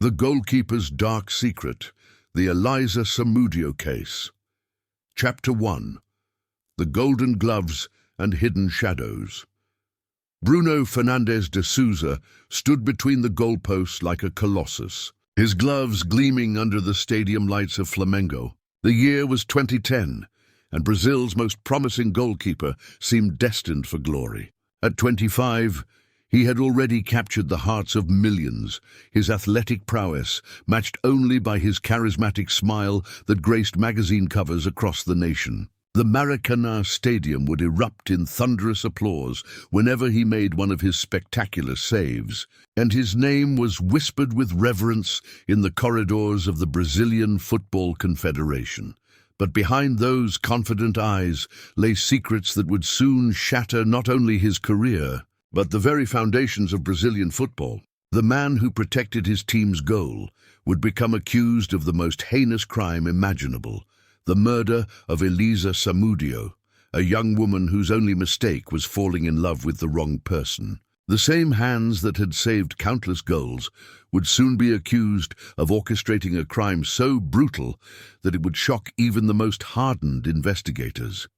The Goalkeeper's Dark Secret, the Eliza Samudio Case. Chapter 1. The Golden Gloves and Hidden Shadows. Bruno Fernandes de Souza stood between the goalposts like a colossus, his gloves gleaming under the stadium lights of Flamengo. The year was 2010, and Brazil's most promising goalkeeper seemed destined for glory. At 25, he had already captured the hearts of millions, his athletic prowess matched only by his charismatic smile that graced magazine covers across the nation. The Maracanã Stadium would erupt in thunderous applause whenever he made one of his spectacular saves, and his name was whispered with reverence in the corridors of the Brazilian Football Confederation. But behind those confident eyes lay secrets that would soon shatter not only his career, but the very foundations of Brazilian football. The man who protected his team's goal would become accused of the most heinous crime imaginable, the murder of Eliza Samudio, a young woman whose only mistake was falling in love with the wrong person. The same hands that had saved countless goals would soon be accused of orchestrating a crime so brutal that it would shock even the most hardened investigators.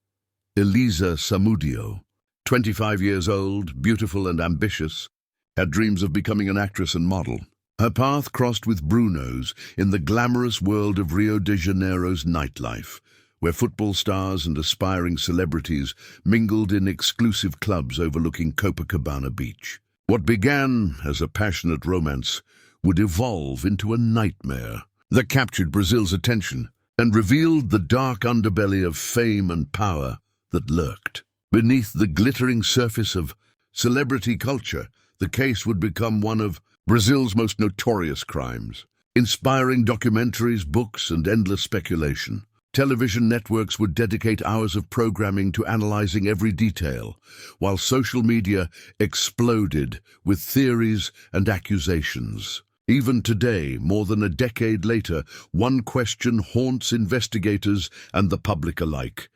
Eliza Samudio, 25 years old, beautiful and ambitious, had dreams of becoming an actress and model. Her path crossed with Bruno's in the glamorous world of Rio de Janeiro's nightlife, where football stars and aspiring celebrities mingled in exclusive clubs overlooking Copacabana Beach. What began as a passionate romance would evolve into a nightmare that captured Brazil's attention and revealed the dark underbelly of fame and power that lurked. Beneath the glittering surface of celebrity culture, the case would become one of Brazil's most notorious crimes, inspiring documentaries, books, and endless speculation. Television networks would dedicate hours of programming to analyzing every detail, while social media exploded with theories and accusations. Even today, more than a decade later, one question haunts investigators and the public alike.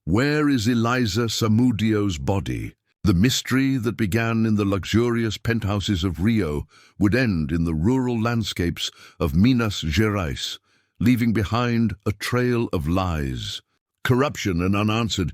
Where is Eliza Samudio's body? The mystery that began in the luxurious penthouses of Rio would end in the rural landscapes of Minas Gerais, leaving behind a trail of lies, corruption, and unanswered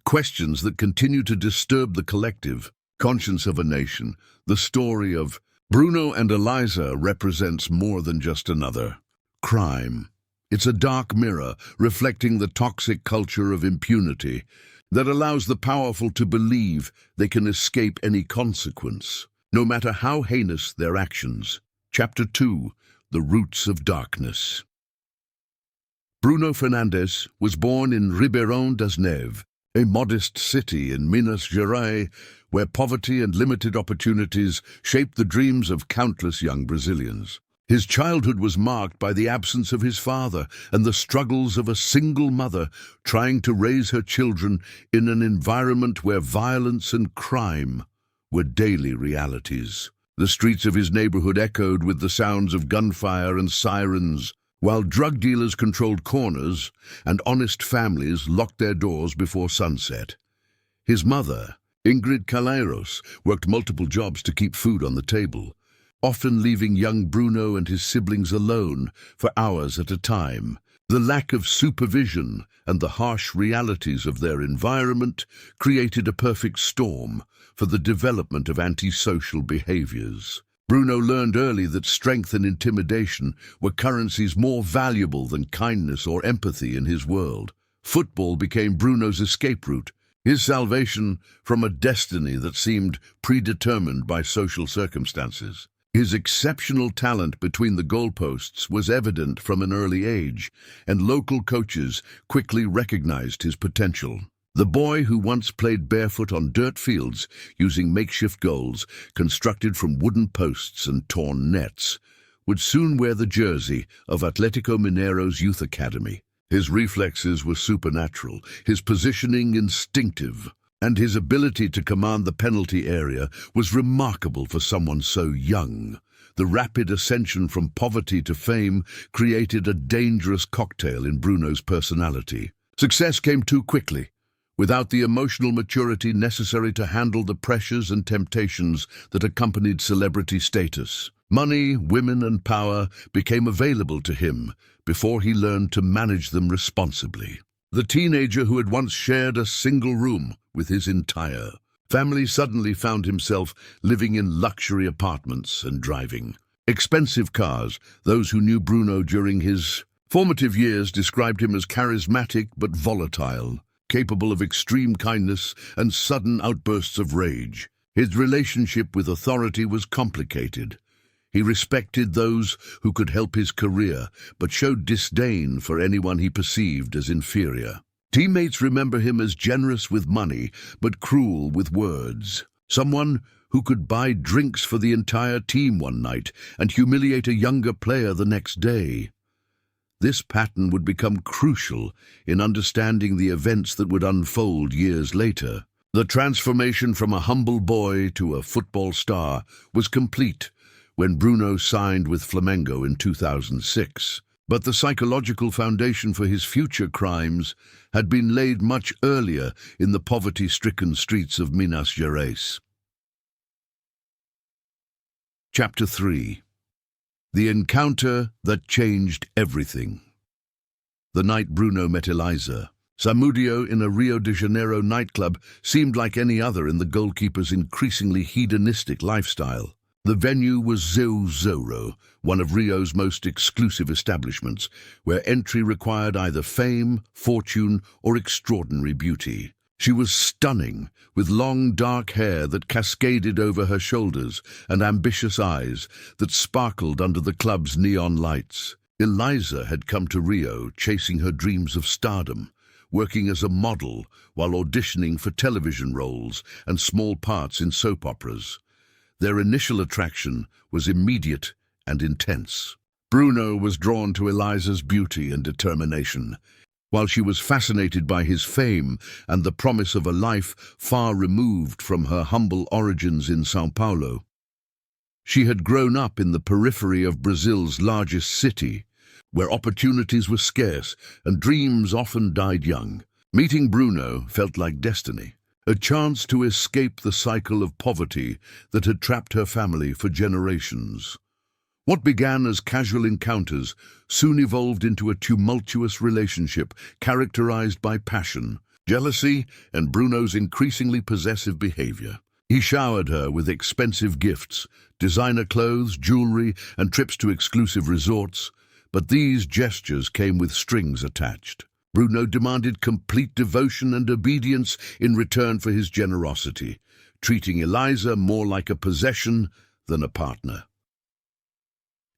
questions that continue to disturb the collective conscience of a nation. The story of Bruno and Eliza represents more than just another crime. It's a dark mirror reflecting the toxic culture of impunity that allows the powerful to believe they can escape any consequence, no matter how heinous their actions. Chapter 2. The Roots of Darkness. Bruno Fernandes was born in Ribeirão das Neves, a modest city in Minas Gerais, where poverty and limited opportunities shaped the dreams of countless young Brazilians. His childhood was marked by the absence of his father and the struggles of a single mother trying to raise her children in an environment where violence and crime were daily realities. The streets of his neighborhood echoed with the sounds of gunfire and sirens, while drug dealers controlled corners and honest families locked their doors before sunset. His mother, Ingrid Calheiros, worked multiple jobs to keep food on the table, often leaving young Bruno and his siblings alone for hours at a time. The lack of supervision and the harsh realities of their environment created a perfect storm for the development of antisocial behaviors. Bruno learned early that strength and intimidation were currencies more valuable than kindness or empathy in his world. Football became Bruno's escape route, his salvation from a destiny that seemed predetermined by social circumstances. His exceptional talent between the goalposts was evident from an early age, and local coaches quickly recognized his potential. The boy who once played barefoot on dirt fields using makeshift goals constructed from wooden posts and torn nets would soon wear the jersey of Atlético Mineiro's youth academy. His reflexes were supernatural, his positioning instinctive, and his ability to command the penalty area was remarkable for someone so young. The rapid ascension from poverty to fame created a dangerous cocktail in Bruno's personality. Success came too quickly, without the emotional maturity necessary to handle the pressures and temptations that accompanied celebrity status. Money, women, and power became available to him before he learned to manage them responsibly. The teenager who had once shared a single room with his entire family suddenly found himself living in luxury apartments and driving expensive cars. Those who knew Bruno during his formative years described him as charismatic but volatile, capable of extreme kindness and sudden outbursts of rage. His relationship with authority was complicated. He respected those who could help his career, but showed disdain for anyone he perceived as inferior. Teammates remember him as generous with money, but cruel with words. Someone who could buy drinks for the entire team one night and humiliate a younger player the next day. This pattern would become crucial in understanding the events that would unfold years later. The transformation from a humble boy to a football star was complete when Bruno signed with Flamengo in 2006. But the psychological foundation for his future crimes had been laid much earlier in the poverty-stricken streets of Minas Gerais. Chapter 3. The encounter that changed everything. The night Bruno met Eliza Samudio in a Rio de Janeiro nightclub seemed like any other in the goalkeeper's increasingly hedonistic lifestyle. The venue was Zorro, one of Rio's most exclusive establishments, where entry required either fame, fortune, or extraordinary beauty. She was stunning, with long dark hair that cascaded over her shoulders and ambitious eyes that sparkled under the club's neon lights. Eliza had come to Rio chasing her dreams of stardom, working as a model while auditioning for television roles and small parts in soap operas. Their initial attraction was immediate and intense. Bruno was drawn to Eliza's beauty and determination, while she was fascinated by his fame and the promise of a life far removed from her humble origins in São Paulo. She had grown up in the periphery of Brazil's largest city, where opportunities were scarce and dreams often died young. Meeting Bruno felt like destiny, a chance to escape the cycle of poverty that had trapped her family for generations. What began as casual encounters soon evolved into a tumultuous relationship characterized by passion, jealousy, and Bruno's increasingly possessive behavior. He showered her with expensive gifts, designer clothes, jewelry, and trips to exclusive resorts, but these gestures came with strings attached. Bruno demanded complete devotion and obedience in return for his generosity, treating Eliza more like a possession than a partner.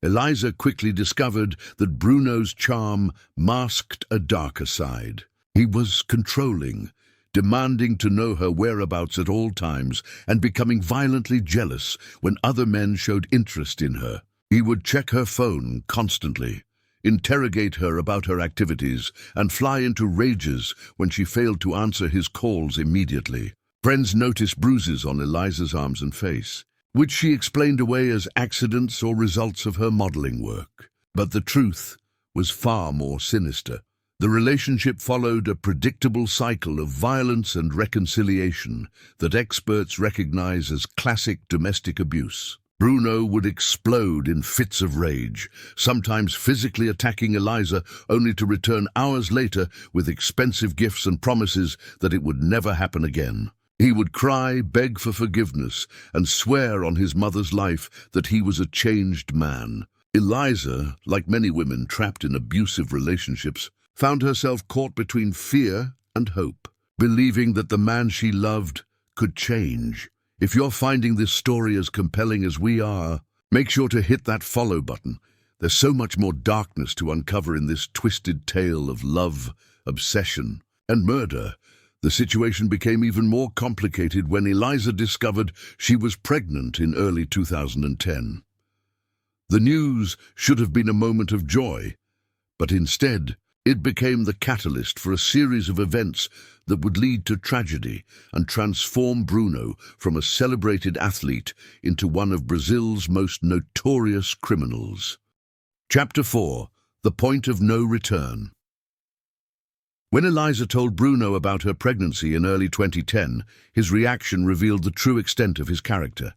Eliza quickly discovered that Bruno's charm masked a darker side. He was controlling, demanding to know her whereabouts at all times and becoming violently jealous when other men showed interest in her. He would check her phone constantly, interrogate her about her activities, and fly into rages when she failed to answer his calls immediately. Friends noticed bruises on Eliza's arms and face, which she explained away as accidents or results of her modeling work. But the truth was far more sinister. The relationship followed a predictable cycle of violence and reconciliation that experts recognize as classic domestic abuse. Bruno would explode in fits of rage, sometimes physically attacking Eliza, only to return hours later with expensive gifts and promises that it would never happen again. He would cry, beg for forgiveness, and swear on his mother's life that he was a changed man. Eliza, like many women trapped in abusive relationships, found herself caught between fear and hope, believing that the man she loved could change. If you're finding this story as compelling as we are, make sure to hit that follow button. There's so much more darkness to uncover in this twisted tale of love, obsession, and murder. The situation became even more complicated when Eliza discovered she was pregnant in early 2010. The news should have been a moment of joy, but instead, it became the catalyst for a series of events that would lead to tragedy and transform Bruno from a celebrated athlete into one of Brazil's most notorious criminals. Chapter 4. The Point of No Return. When Eliza told Bruno about her pregnancy in early 2010, his reaction revealed the true extent of his character.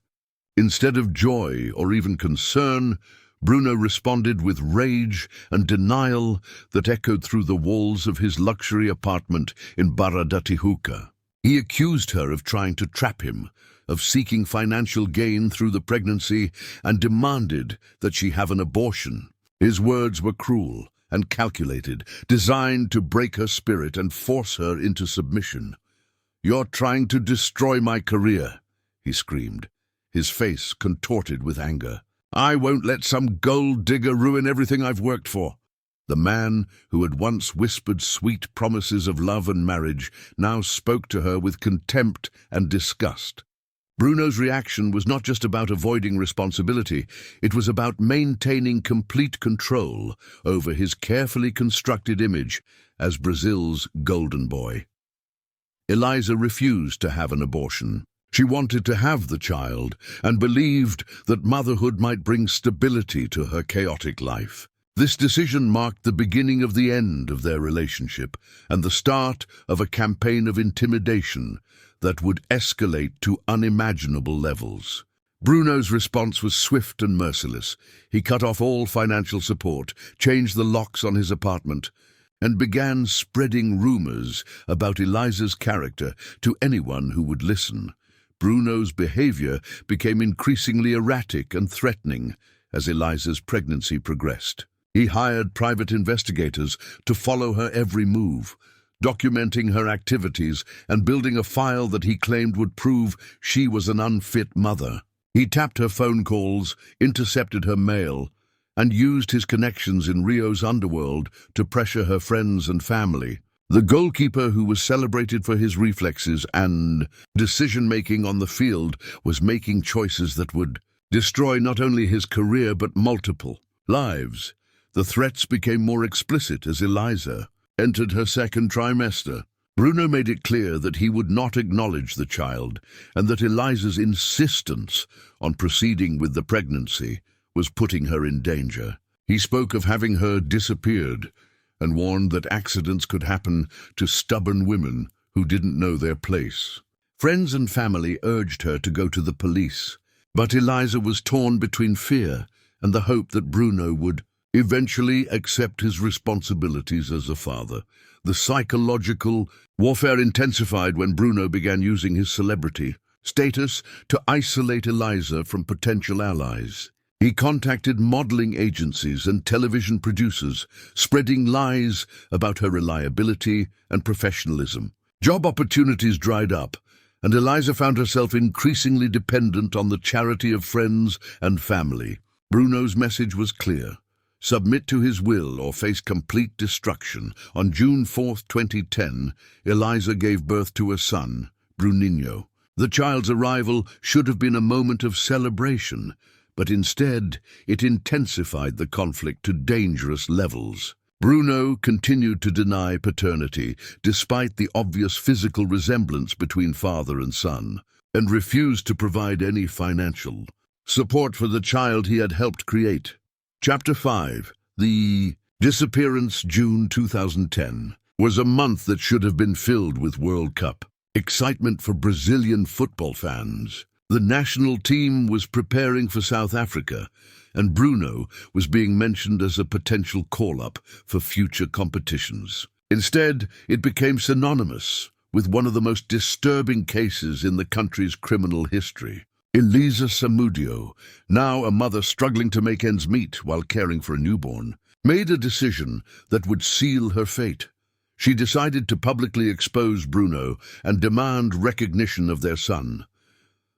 Instead of joy or even concern, Bruno responded with rage and denial that echoed through the walls of his luxury apartment in Barra da Tijuca. He accused her of trying to trap him, of seeking financial gain through the pregnancy, and demanded that she have an abortion. His words were cruel and calculated, designed to break her spirit and force her into submission. "You're trying to destroy my career," he screamed, his face contorted with anger. "I won't let some gold digger ruin everything I've worked for." The man who had once whispered sweet promises of love and marriage now spoke to her with contempt and disgust. Bruno's reaction was not just about avoiding responsibility, it was about maintaining complete control over his carefully constructed image as Brazil's golden boy. Eliza refused to have an abortion. She wanted to have the child and believed that motherhood might bring stability to her chaotic life. This decision marked the beginning of the end of their relationship and the start of a campaign of intimidation that would escalate to unimaginable levels. Bruno's response was swift and merciless. He cut off all financial support, changed the locks on his apartment, and began spreading rumors about Eliza's character to anyone who would listen. Bruno's behavior became increasingly erratic and threatening as Eliza's pregnancy progressed. He hired private investigators to follow her every move, documenting her activities and building a file that he claimed would prove she was an unfit mother. He tapped her phone calls, intercepted her mail, and used his connections in Rio's underworld to pressure her friends and family. The goalkeeper, who was celebrated for his reflexes and decision-making on the field, was making choices that would destroy not only his career but multiple lives. The threats became more explicit as Eliza entered her second trimester. Bruno made it clear that he would not acknowledge the child and that Eliza's insistence on proceeding with the pregnancy was putting her in danger. He spoke of having her disappeared and warned that accidents could happen to stubborn women who didn't know their place. Friends and family urged her to go to the police, but Eliza was torn between fear and the hope that Bruno would eventually accept his responsibilities as a father. The psychological warfare intensified when Bruno began using his celebrity status to isolate Eliza from potential allies. He contacted modeling agencies and television producers, spreading lies about her reliability and professionalism. Job opportunities dried up, and Eliza found herself increasingly dependent on the charity of friends and family. Bruno's message was clear: submit to his will or face complete destruction. On June 4, 2010, Eliza gave birth to a son, Bruninho. The child's arrival should have been a moment of celebration, but instead it intensified the conflict to dangerous levels. Bruno continued to deny paternity, despite the obvious physical resemblance between father and son, and refused to provide any financial support for the child he had helped create. Chapter 5. The disappearance. June 2010 was a month that should have been filled with World Cup excitement for Brazilian football fans. The national team was preparing for South Africa, and Bruno was being mentioned as a potential call-up for future competitions. Instead, it became synonymous with one of the most disturbing cases in the country's criminal history. Eliza Samudio, now a mother struggling to make ends meet while caring for a newborn, made a decision that would seal her fate. She decided to publicly expose Bruno and demand recognition of their son.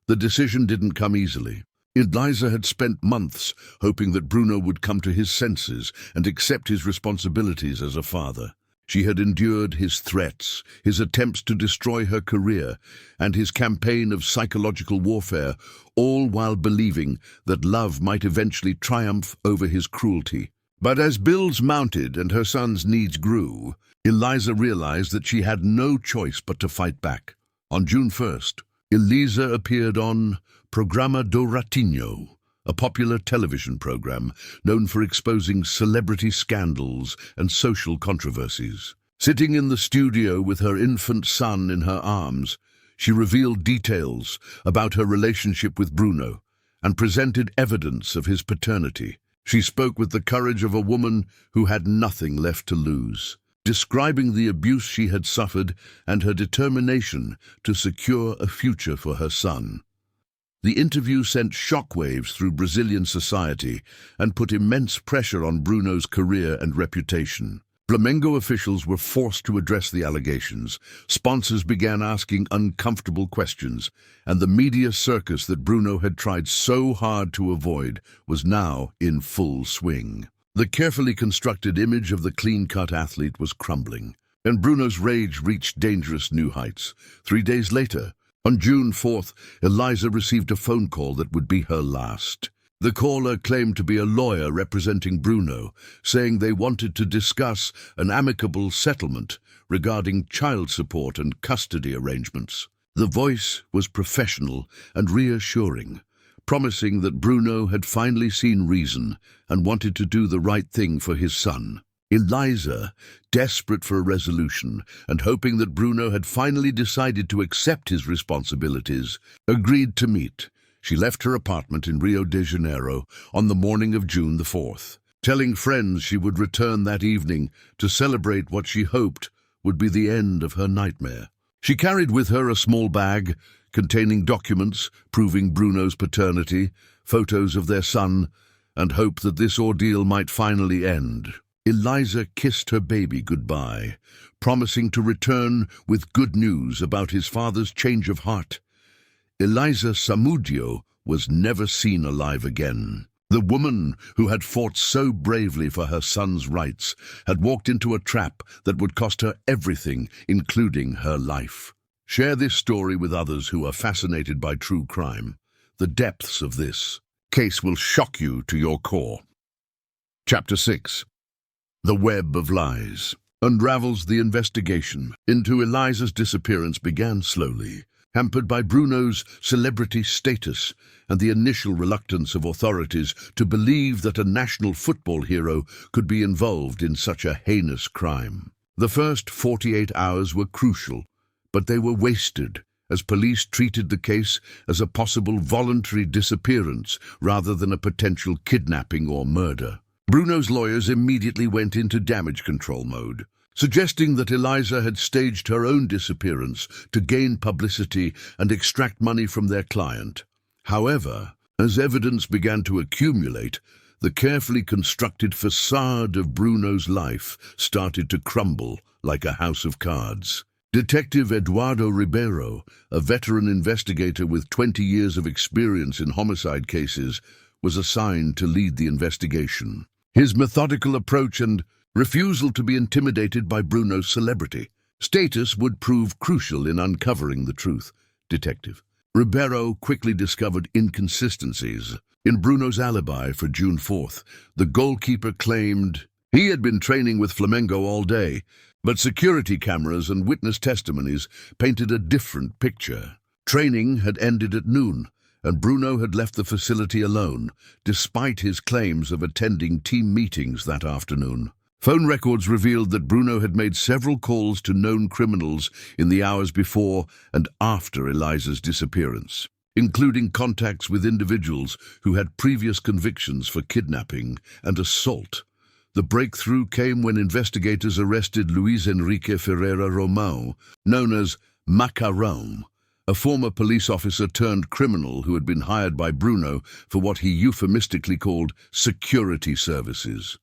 The decision didn't come easily. Eliza had spent months hoping that Bruno would come to his senses and accept his responsibilities as a father. She had endured his threats, his attempts to destroy her career, and his campaign of psychological warfare, all while believing that love might eventually triumph over his cruelty. But as bills mounted and her son's needs grew, Eliza realized that she had no choice but to fight back. On June 1st, Eliza appeared on Programa do Ratinho, a popular television program known for exposing celebrity scandals and social controversies. Sitting in the studio with her infant son in her arms, she revealed details about her relationship with Bruno and presented evidence of his paternity. She spoke with the courage of a woman who had nothing left to lose, describing the abuse she had suffered and her determination to secure a future for her son. The interview sent shockwaves through Brazilian society and put immense pressure on Bruno's career and reputation. Flamengo officials were forced to address the allegations, sponsors began asking uncomfortable questions, and the media circus that Bruno had tried so hard to avoid was now in full swing. The carefully constructed image of the clean-cut athlete was crumbling, and Bruno's rage reached dangerous new heights. 3 days later, on June 4th, Eliza received a phone call that would be her last. The caller claimed to be a lawyer representing Bruno, saying they wanted to discuss an amicable settlement regarding child support and custody arrangements. The voice was professional and reassuring, promising that Bruno had finally seen reason and wanted to do the right thing for his son. Eliza, desperate for a resolution and hoping that Bruno had finally decided to accept his responsibilities, agreed to meet. She left her apartment in Rio de Janeiro on the morning of June the 4th, telling friends she would return that evening to celebrate what she hoped would be the end of her nightmare. She carried with her a small bag containing documents proving Bruno's paternity, photos of their son, and hope that this ordeal might finally end. Eliza kissed her baby goodbye, promising to return with good news about his father's change of heart. Eliza Samudio was never seen alive again. The woman who had fought so bravely for her son's rights had walked into a trap that would cost her everything, including her life. Share this story with others who are fascinated by true crime. The depths of this case will shock you to your core. Chapter 6. The Web of Lies unravels the investigation into Eliza's disappearance began slowly, hampered by Bruno's celebrity status and the initial reluctance of authorities to believe that a national football hero could be involved in such a heinous crime. The first 48 hours were crucial, but they were wasted as police treated the case as a possible voluntary disappearance rather than a potential kidnapping or murder. Bruno's lawyers immediately went into damage control mode, suggesting that Eliza had staged her own disappearance to gain publicity and extract money from their client. However, as evidence began to accumulate, the carefully constructed facade of Bruno's life started to crumble like a house of cards. Detective Eduardo Ribeiro, a veteran investigator with 20 years of experience in homicide cases, was assigned to lead the investigation. His methodical approach and refusal to be intimidated by Bruno's celebrity status would prove crucial in uncovering the truth. Detective Ribeiro quickly discovered inconsistencies in Bruno's alibi for June 4th. The goalkeeper claimed he had been training with Flamengo all day, but security cameras and witness testimonies painted a different picture. Training had ended at noon, and Bruno had left the facility alone, despite his claims of attending team meetings that afternoon. Phone records revealed that Bruno had made several calls to known criminals in the hours before and after Eliza's disappearance, including contacts with individuals who had previous convictions for kidnapping and assault. The breakthrough came when investigators arrested Luis Enrique Ferreira Romão, known as Macarão, a former police officer turned criminal who had been hired by Bruno for what he euphemistically called security services.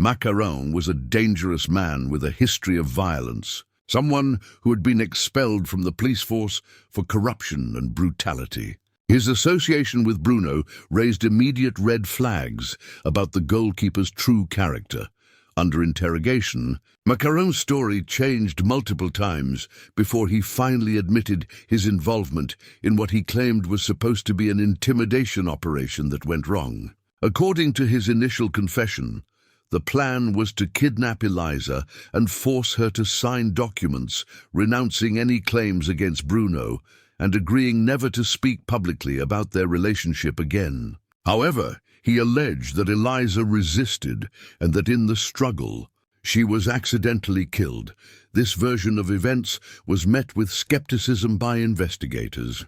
Macarão was a dangerous man with a history of violence, someone who had been expelled from the police force for corruption and brutality. His association with Bruno raised immediate red flags about the goalkeeper's true character. Under interrogation, Macarõ's story changed multiple times before he finally admitted his involvement in what he claimed was supposed to be an intimidation operation that went wrong. According to his initial confession, the plan was to kidnap Eliza and force her to sign documents renouncing any claims against Bruno and agreeing never to speak publicly about their relationship again. However, he alleged that Eliza resisted and that in the struggle, she was accidentally killed. This version of events was met with skepticism by investigators,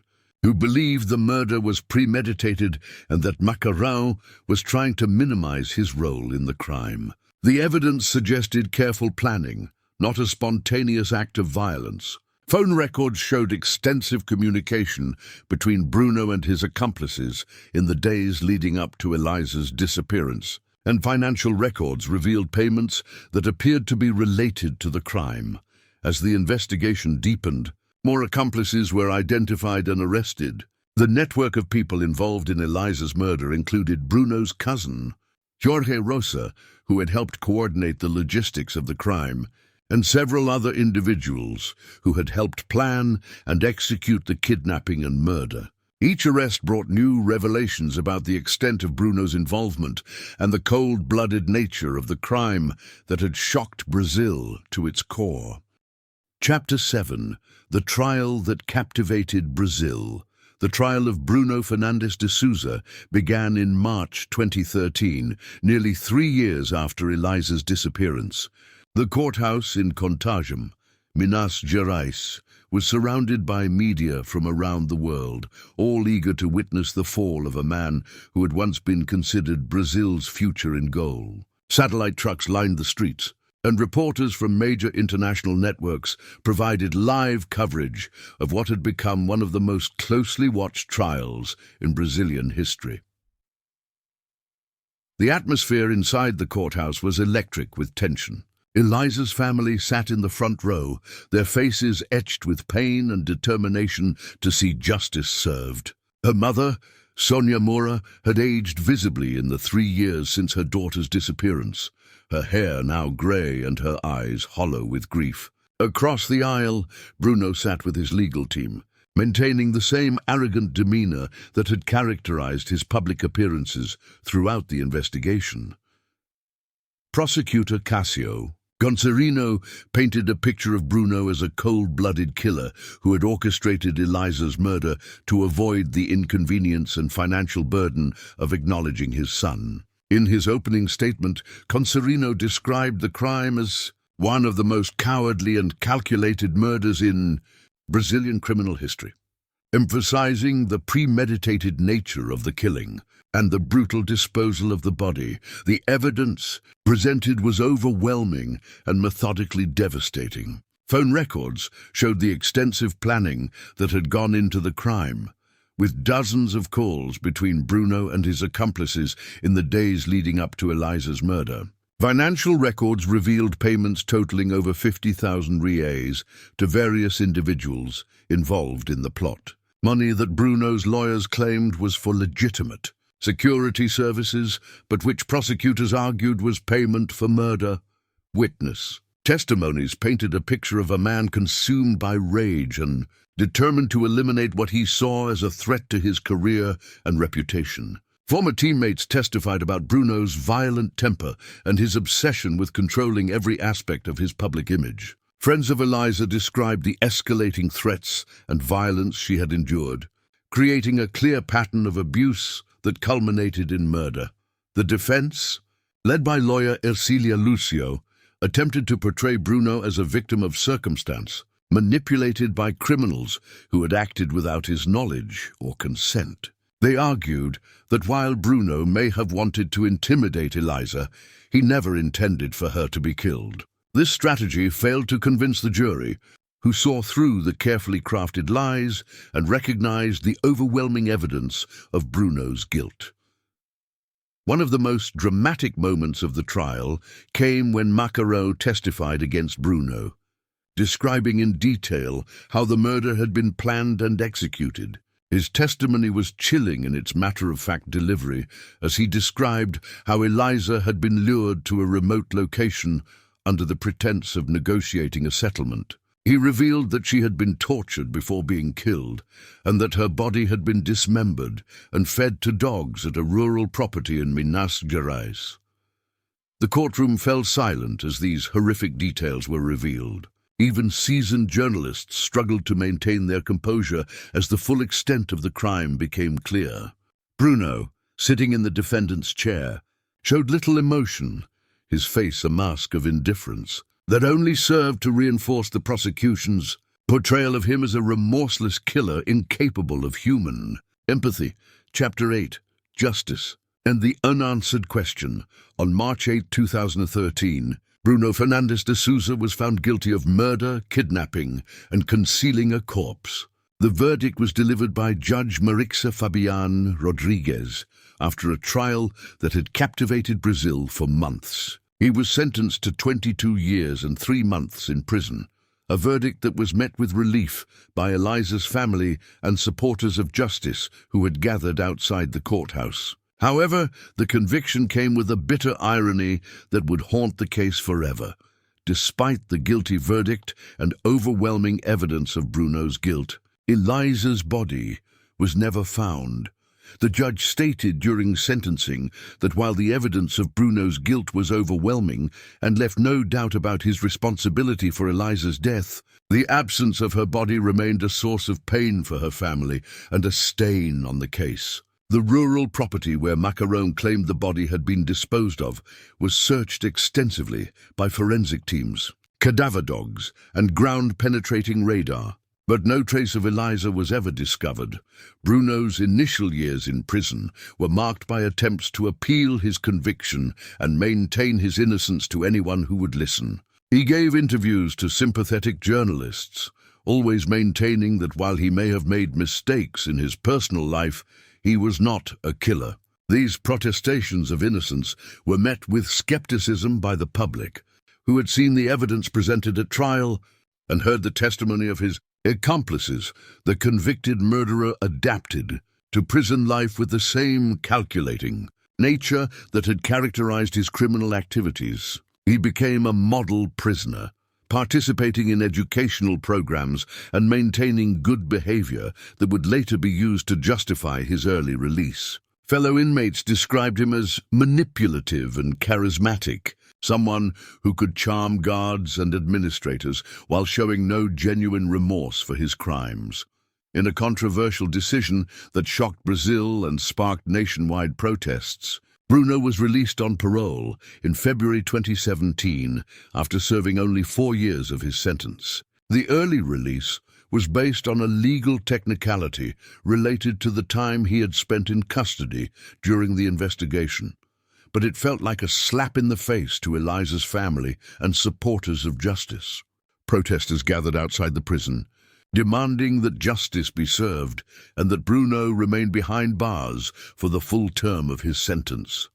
who believed the murder was premeditated and that Macarao was trying to minimize his role in the crime. The evidence suggested careful planning, not a spontaneous act of violence. Phone records showed extensive communication between Bruno and his accomplices in the days leading up to Eliza's disappearance, and financial records revealed payments that appeared to be related to the crime. As the investigation deepened, more accomplices were identified and arrested. The network of people involved in Eliza's murder included Bruno's cousin, Jorge Rosa, who had helped coordinate the logistics of the crime, and several other individuals who had helped plan and execute the kidnapping and murder. Each arrest brought new revelations about the extent of Bruno's involvement and the cold-blooded nature of the crime that had shocked Brazil to its core. Chapter 7. The Trial That Captivated Brazil. The trial of Bruno Fernandes de Souza began in March 2013, nearly 3 years after Eliza's disappearance. The courthouse in Contagem, Minas Gerais, was surrounded by media from around the world, all eager to witness the fall of a man who had once been considered Brazil's future in goal. Satellite trucks lined the streets, and reporters from major international networks provided live coverage of what had become one of the most closely watched trials in Brazilian history. The atmosphere inside the courthouse was electric with tension. Eliza's family sat in the front row, their faces etched with pain and determination to see justice served. Her mother, Sonia Moura, had aged visibly in the 3 years since her daughter's disappearance, her hair now grey and her eyes hollow with grief. Across the aisle, Bruno sat with his legal team, maintaining the same arrogant demeanor that had characterized his public appearances throughout the investigation. Prosecutor Cassio Gonçarino painted a picture of Bruno as a cold-blooded killer who had orchestrated Eliza's murder to avoid the inconvenience and financial burden of acknowledging his son. In his opening statement, Gonçarino described the crime as one of the most cowardly and calculated murders in Brazilian criminal history, emphasizing the premeditated nature of the killing and the brutal disposal of the body. The evidence presented was overwhelming and methodically devastating. Phone records showed the extensive planning that had gone into the crime, with dozens of calls between Bruno and his accomplices in the days leading up to Eliza's murder. Financial records revealed payments totaling over 50,000 reais to various individuals involved in the plot. Money that Bruno's lawyers claimed was for legitimate security services, but which prosecutors argued was payment for murder. Witness testimonies painted a picture of a man consumed by rage and determined to eliminate what he saw as a threat to his career and reputation. Former teammates testified about Bruno's violent temper and his obsession with controlling every aspect of his public image. Friends of Eliza described the escalating threats and violence she had endured, creating a clear pattern of abuse that culminated in murder. The defense, led by lawyer Ercilia Lucio, attempted to portray Bruno as a victim of circumstance, manipulated by criminals who had acted without his knowledge or consent. They argued that while Bruno may have wanted to intimidate Eliza, he never intended for her to be killed. This strategy failed to convince the jury, who saw through the carefully crafted lies and recognized the overwhelming evidence of Bruno's guilt. One of the most dramatic moments of the trial came when Macarao testified against Bruno, describing in detail how the murder had been planned and executed. His testimony was chilling in its matter-of-fact delivery, as he described how Eliza had been lured to a remote location under the pretense of negotiating a settlement. He revealed that she had been tortured before being killed, and that her body had been dismembered and fed to dogs at a rural property in Minas Gerais. The courtroom fell silent as these horrific details were revealed. Even seasoned journalists struggled to maintain their composure as the full extent of the crime became clear. Bruno, sitting in the defendant's chair, showed little emotion, his face a mask of indifference that only served to reinforce the prosecution's Portrayal of him as a remorseless killer incapable of human empathy. Chapter 8, Justice and the Unanswered Question. On March 8, 2013, Bruno Fernandes de Souza was found guilty of murder, kidnapping, and concealing a corpse. The verdict was delivered by Judge Marixa Fabian Rodrigues after a trial that had captivated Brazil for months. He was sentenced to 22 years and 3 months in prison, a verdict that was met with relief by Eliza's family and supporters of justice who had gathered outside the courthouse. However, the conviction came with a bitter irony that would haunt the case forever. Despite the guilty verdict and overwhelming evidence of Bruno's guilt, Eliza's body was never found. The judge stated during sentencing that while the evidence of Bruno's guilt was overwhelming and left no doubt about his responsibility for Eliza's death, the absence of her body remained a source of pain for her family and a stain on the case. The rural property where Macaron claimed the body had been disposed of was searched extensively by forensic teams, cadaver dogs, and ground-penetrating radar. But no trace of Eliza was ever discovered. Bruno's initial years in prison were marked by attempts to appeal his conviction and maintain his innocence to anyone who would listen. He gave interviews to sympathetic journalists, always maintaining that while he may have made mistakes in his personal life, he was not a killer. These protestations of innocence were met with skepticism by the public, who had seen the evidence presented at trial and heard the testimony of his accomplices. The convicted murderer adapted to prison life with the same calculating nature that had characterized his criminal activities. He became a model prisoner, participating in educational programs and maintaining good behavior that would later be used to justify his early release. Fellow inmates described him as manipulative and charismatic, someone who could charm guards and administrators while showing no genuine remorse for his crimes. In a controversial decision that shocked Brazil and sparked nationwide protests, Bruno was released on parole in February 2017 after serving only 4 years of his sentence. The early release was based on a legal technicality related to the time he had spent in custody during the investigation, but it felt like a slap in the face to Eliza's family and supporters of justice. Protesters gathered outside the prison, demanding that justice be served and that Bruno remain behind bars for the full term of his sentence.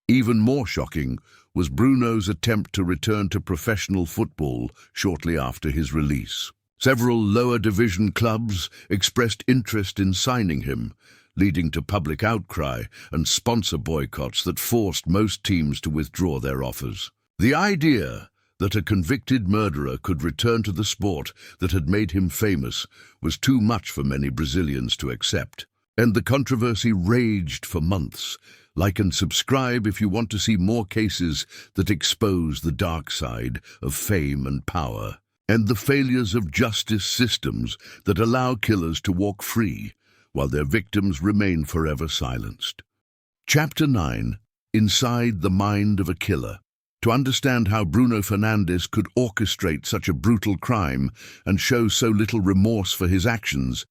Even more shocking was Bruno's attempt to return to professional football shortly after his release. Several lower division clubs expressed interest in signing him, leading to public outcry and sponsor boycotts that forced most teams to withdraw their offers. The idea that a convicted murderer could return to the sport that had made him famous was too much for many Brazilians to accept, and the controversy raged for months. Like and subscribe if you want to see more cases that expose the dark side of fame and power, and the failures of justice systems that allow killers to walk free while their victims remain forever silenced. Chapter 9. Inside the Mind of a Killer. To understand how Bruno Fernandes could orchestrate such a brutal crime and show so little remorse for his actions,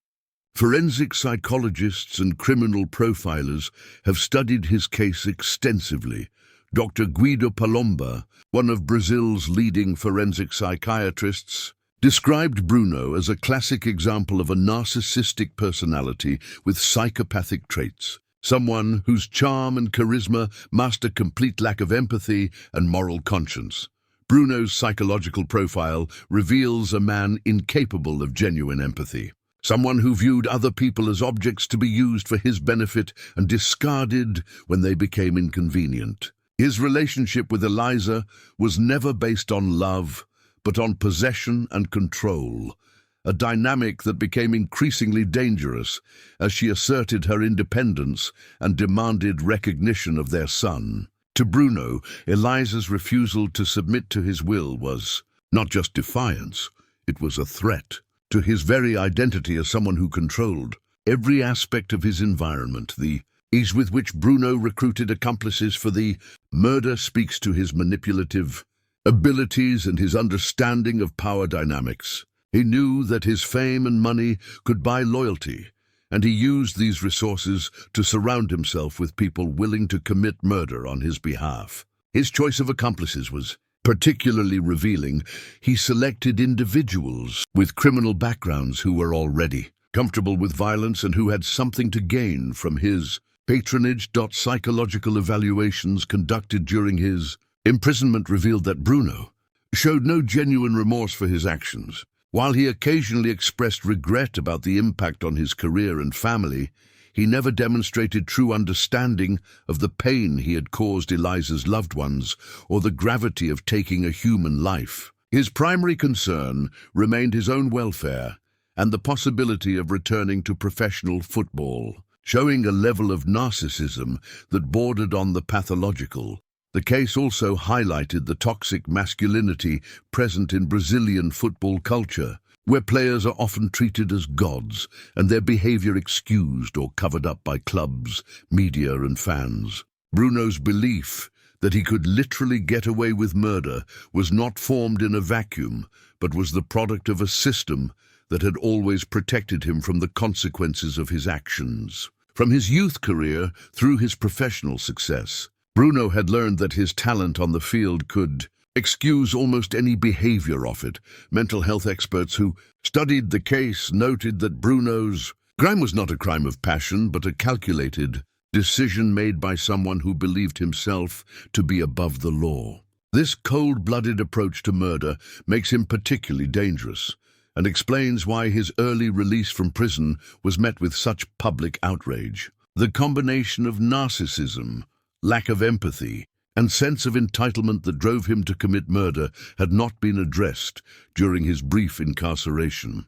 forensic psychologists and criminal profilers have studied his case extensively. Dr. Guido Palomba, one of Brazil's leading forensic psychiatrists, described Bruno as a classic example of a narcissistic personality with psychopathic traits, someone whose charm and charisma masked a complete lack of empathy and moral conscience. Bruno's psychological profile reveals a man incapable of genuine empathy, someone who viewed other people as objects to be used for his benefit and discarded when they became inconvenient. His relationship with Eliza was never based on love, but on possession and control, a dynamic that became increasingly dangerous as she asserted her independence and demanded recognition of their son. To Bruno, Eliza's refusal to submit to his will was not just defiance, it was a threat to his very identity as someone who controlled every aspect of his environment. The ease with which Bruno recruited accomplices for the murder speaks to his manipulative abilities and his understanding of power dynamics. He knew that his fame and money could buy loyalty, and he used these resources to surround himself with people willing to commit murder on his behalf. His choice of accomplices was particularly revealing. He selected individuals with criminal backgrounds who were already comfortable with violence and who had something to gain from his patronage. Psychological evaluations conducted during his imprisonment revealed that Bruno showed no genuine remorse for his actions. While he occasionally expressed regret about the impact on his career and family, he never demonstrated true understanding of the pain he had caused Eliza's loved ones or the gravity of taking a human life. His primary concern remained his own welfare and the possibility of returning to professional football, showing a level of narcissism that bordered on the pathological. The case also highlighted the toxic masculinity present in Brazilian football culture, where players are often treated as gods and their behavior excused or covered up by clubs, media, and fans. Bruno's belief that he could literally get away with murder was not formed in a vacuum, but was the product of a system that had always protected him from the consequences of his actions. From his youth career through his professional success, Bruno had learned that his talent on the field could excuse almost any behavior of it. Mental health experts who studied the case noted that Bruno's crime was not a crime of passion, but a calculated decision made by someone who believed himself to be above the law. This cold-blooded approach to murder makes him particularly dangerous and explains why his early release from prison was met with such public outrage. The combination of narcissism, lack of empathy, and sense of entitlement that drove him to commit murder had not been addressed during his brief incarceration.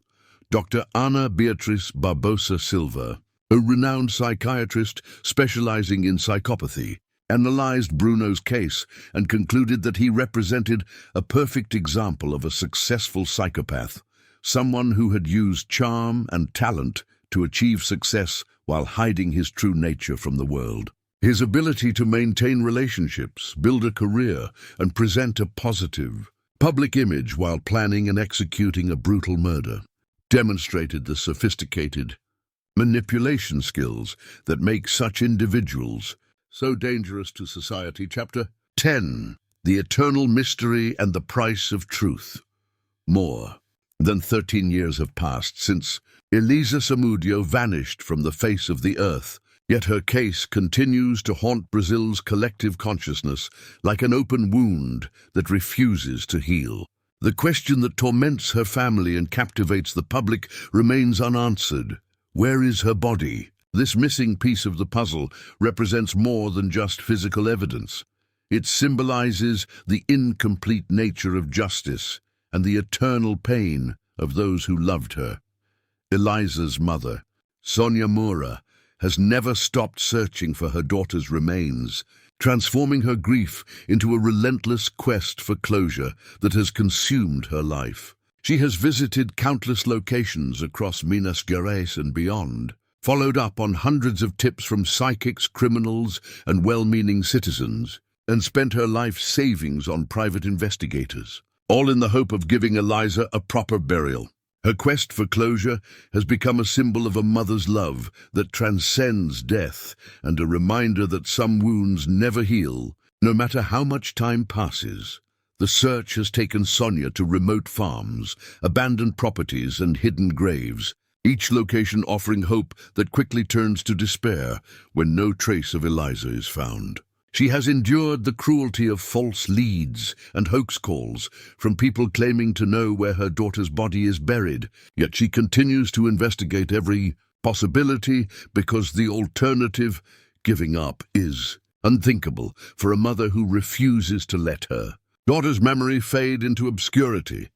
Dr. Ana Beatriz Barbosa Silva, a renowned psychiatrist specializing in psychopathy, analyzed Bruno's case and concluded that he represented a perfect example of a successful psychopath, someone who had used charm and talent to achieve success while hiding his true nature from the world. His ability to maintain relationships, build a career, and present a positive public image while planning and executing a brutal murder demonstrated the sophisticated manipulation skills that make such individuals so dangerous to society. Chapter 10. The Eternal Mystery and the Price of Truth. More than 13 years have passed since Eliza Samudio vanished from the face of the earth. Yet her case continues to haunt Brazil's collective consciousness like an open wound that refuses to heal. The question that torments her family and captivates the public remains unanswered. Where is her body? This missing piece of the puzzle represents more than just physical evidence. It symbolizes the incomplete nature of justice and the eternal pain of those who loved her. Eliza's mother, Sonia Moura, has never stopped searching for her daughter's remains, transforming her grief into a relentless quest for closure that has consumed her life. She has visited countless locations across Minas Gerais and beyond, followed up on hundreds of tips from psychics, criminals, and well-meaning citizens, and spent her life savings on private investigators, all in the hope of giving Eliza a proper burial. Her quest for closure has become a symbol of a mother's love that transcends death and a reminder that some wounds never heal, no matter how much time passes. The search has taken Sonia to remote farms, abandoned properties, and hidden graves, each location offering hope that quickly turns to despair when no trace of Eliza is found. She has endured the cruelty of false leads and hoax calls from people claiming to know where her daughter's body is buried, yet she continues to investigate every possibility because the alternative, giving up, is unthinkable for a mother who refuses to let her daughter's memory fade into obscurity.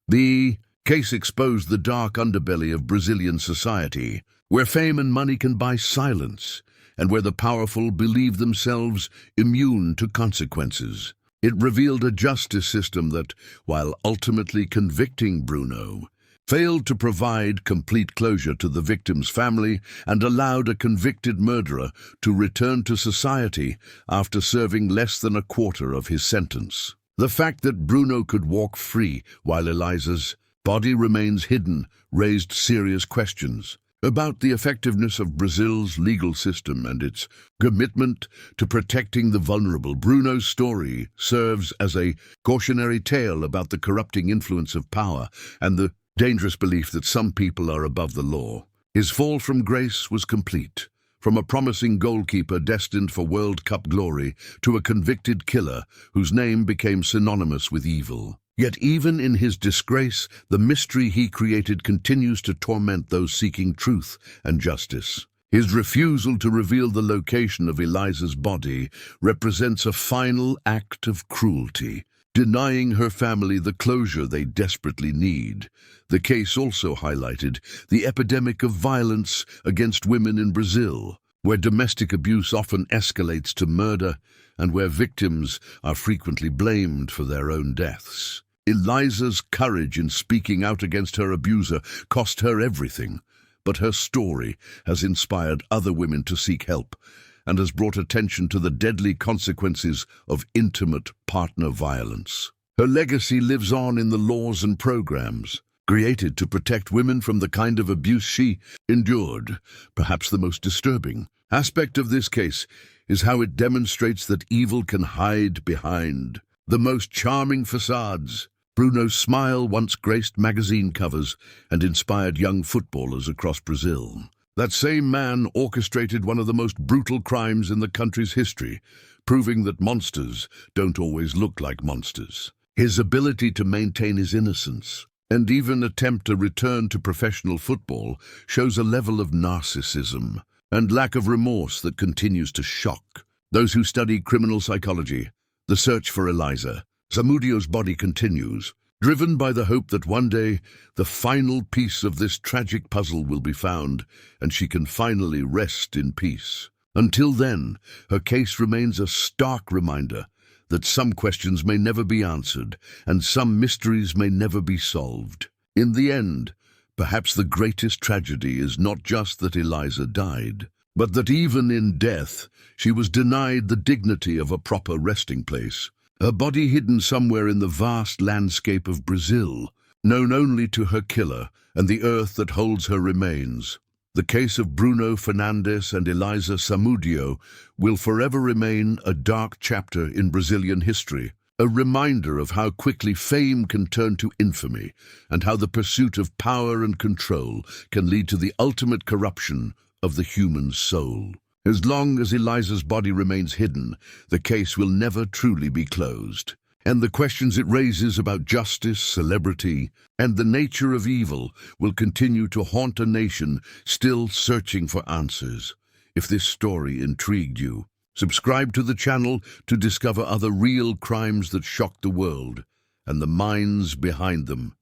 The case exposed the dark underbelly of Brazilian society, where fame and money can buy silence, and where the powerful believe themselves immune to consequences. It revealed a justice system that, while ultimately convicting Bruno, failed to provide complete closure to the victim's family and allowed a convicted murderer to return to society after serving less than a quarter of his sentence. The fact that Bruno could walk free while Eliza's body remains hidden raised serious questions about the effectiveness of Brazil's legal system and its commitment to protecting the vulnerable. Bruno's story serves as a cautionary tale about the corrupting influence of power and the dangerous belief that some people are above the law. His fall from grace was complete. From a promising goalkeeper destined for World Cup glory to a convicted killer whose name became synonymous with evil. Yet even in his disgrace, the mystery he created continues to torment those seeking truth and justice. His refusal to reveal the location of Eliza's body represents a final act of cruelty, denying her family the closure they desperately need. The case also highlighted the epidemic of violence against women in Brazil, where domestic abuse often escalates to murder and where victims are frequently blamed for their own deaths. Eliza's courage in speaking out against her abuser cost her everything, but her story has inspired other women to seek help and has brought attention to the deadly consequences of intimate partner violence. Her legacy lives on in the laws and programs created to protect women from the kind of abuse she endured. Perhaps the most disturbing aspect of this case is how it demonstrates that evil can hide behind the most charming facades. Bruno's smile once graced magazine covers and inspired young footballers across Brazil. That same man orchestrated one of the most brutal crimes in the country's history, proving that monsters don't always look like monsters. His ability to maintain his innocence and even attempt a return to professional football shows a level of narcissism and lack of remorse that continues to shock those who study criminal psychology. The search for Eliza Samudio's body continues, driven by the hope that one day the final piece of this tragic puzzle will be found and she can finally rest in peace. Until then, her case remains a stark reminder that some questions may never be answered and some mysteries may never be solved. In the end, perhaps the greatest tragedy is not just that Eliza died, but that even in death she was denied the dignity of a proper resting place. Her body hidden somewhere in the vast landscape of Brazil, known only to her killer and the earth that holds her remains. The case of Bruno Fernandes and Eliza Samudio will forever remain a dark chapter in Brazilian history, a reminder of how quickly fame can turn to infamy and how the pursuit of power and control can lead to the ultimate corruption of the human soul. As long as Eliza's body remains hidden, the case will never truly be closed. And the questions it raises about justice, celebrity, and the nature of evil will continue to haunt a nation still searching for answers. If this story intrigued you, subscribe to the channel to discover other real crimes that shock the world and the minds behind them.